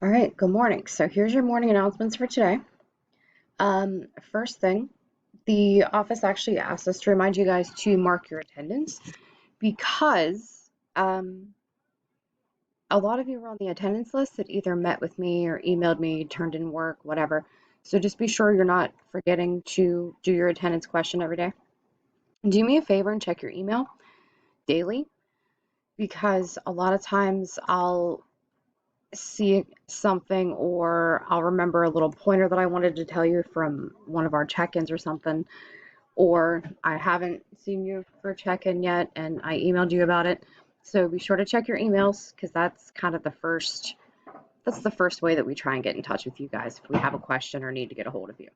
All right, good morning. So here's your morning announcements for today. First thing, the office actually asked us to remind you guys to mark your attendance because a lot of you were on the attendance list that either met with me or emailed me, turned in work, whatever. So just be sure you're not forgetting to do your attendance question every day. Do me a favor and check your email daily because a lot of times I'll see something or I'll remember a little pointer that I wanted to tell you from one of our check-ins or something, or I haven't seen you for a check-in yet and I emailed you about it. So be sure to check your emails because that's kind of the first way that we try and get in touch with you guys if we have a question or need to get a hold of you.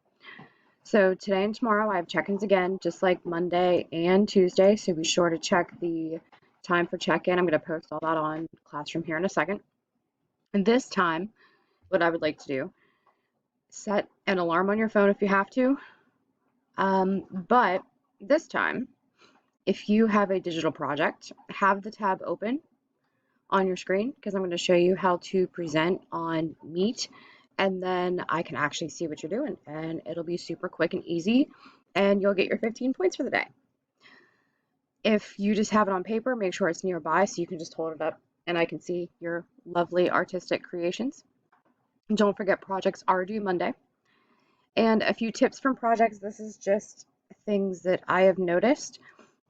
So today and tomorrow I have check-ins again, just like Monday and Tuesday. So be sure to check the time for check-in. I'm going to post all that on Classroom here in a second. And this time, what I would like to do, set an alarm on your phone if you have to. But this time, if you have a digital project, have the tab open on your screen because I'm going to show you how to present on Meet, and then I can actually see what you're doing, and it'll be super quick and easy, and you'll get your 15 points for the day. If you just have it on paper, make sure it's nearby so you can just hold it up and I can see your lovely artistic creations. Don't forget projects are due Monday. And a few tips from projects. This is just things that I have noticed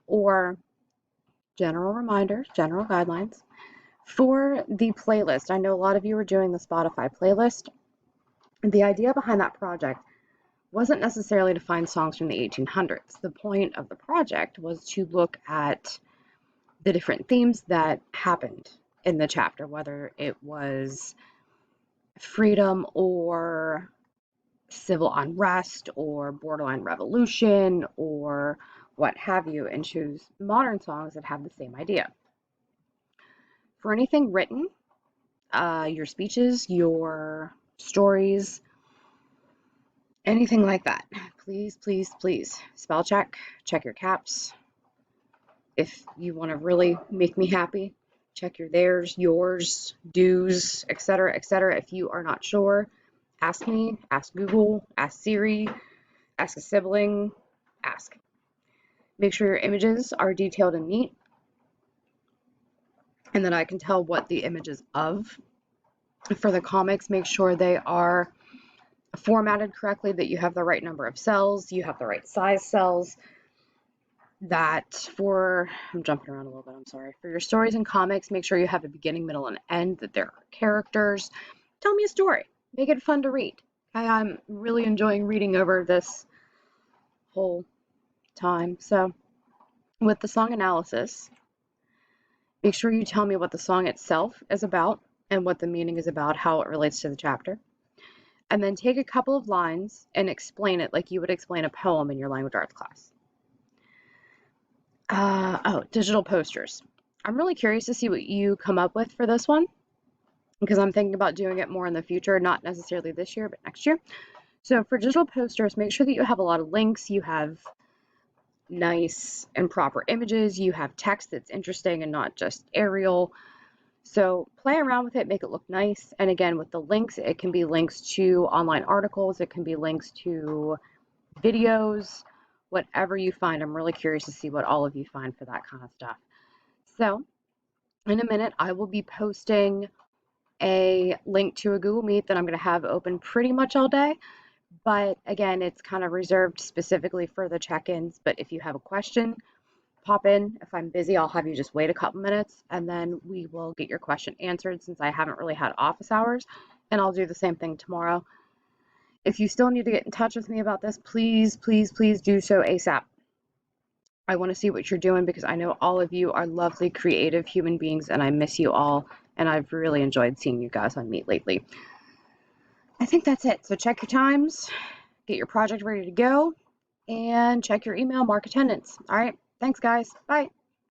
or general reminders, general guidelines. For the playlist, I know a lot of you are doing the Spotify playlist. The idea behind that project wasn't necessarily to find songs from the 1800s. The point of the project was to look at the different themes that happened in the chapter, whether it was freedom or civil unrest or borderline revolution or what have you, and choose modern songs that have the same idea. For anything written, your speeches, your stories, anything like that, please, please, please spell check your caps. If you want to really make me happy, check your theirs, yours, do's, etc., etc. If you are not sure, ask me, ask Google, ask Siri, ask a sibling, ask. Make sure your images are detailed and neat, and then I can tell what the image is of. For the comics, make sure they are formatted correctly, that you have the right number of cells, you have the right size cells. I'm jumping around a little bit, I'm sorry. For your stories and comics, make sure you have a beginning, middle, and end, that there are characters. Tell me a story. Make it fun to read. I'm really enjoying reading over this whole time. So with the song analysis, make sure you tell me what the song itself is about and what the meaning is about, how it relates to the chapter. And then take a couple of lines and explain it like you would explain a poem in your language arts class. Digital posters. I'm really curious to see what you come up with for this one because I'm thinking about doing it more in the future, not necessarily this year, but next year. So for digital posters, make sure that you have a lot of links, you have nice and proper images, you have text that's interesting and not just aerial. So play around with it, make it look nice. And again, with the links, it can be links to online articles, it can be links to videos, whatever you find. I'm really curious to see what all of you find for that kind of stuff. So in a minute, I will be posting a link to a Google Meet that I'm going to have open pretty much all day. But again, it's kind of reserved specifically for the check-ins. But if you have a question, pop in. If I'm busy, I'll have you just wait a couple minutes and then we will get your question answered since I haven't really had office hours. And I'll do the same thing tomorrow. If you still need to get in touch with me about this, please, please, please do so ASAP. I want to see what you're doing because I know all of you are lovely, creative human beings and I miss you all. And I've really enjoyed seeing you guys on Meet lately. I think that's it. So check your times, get your project ready to go, and check your email, mark attendance. All right. Thanks, guys. Bye.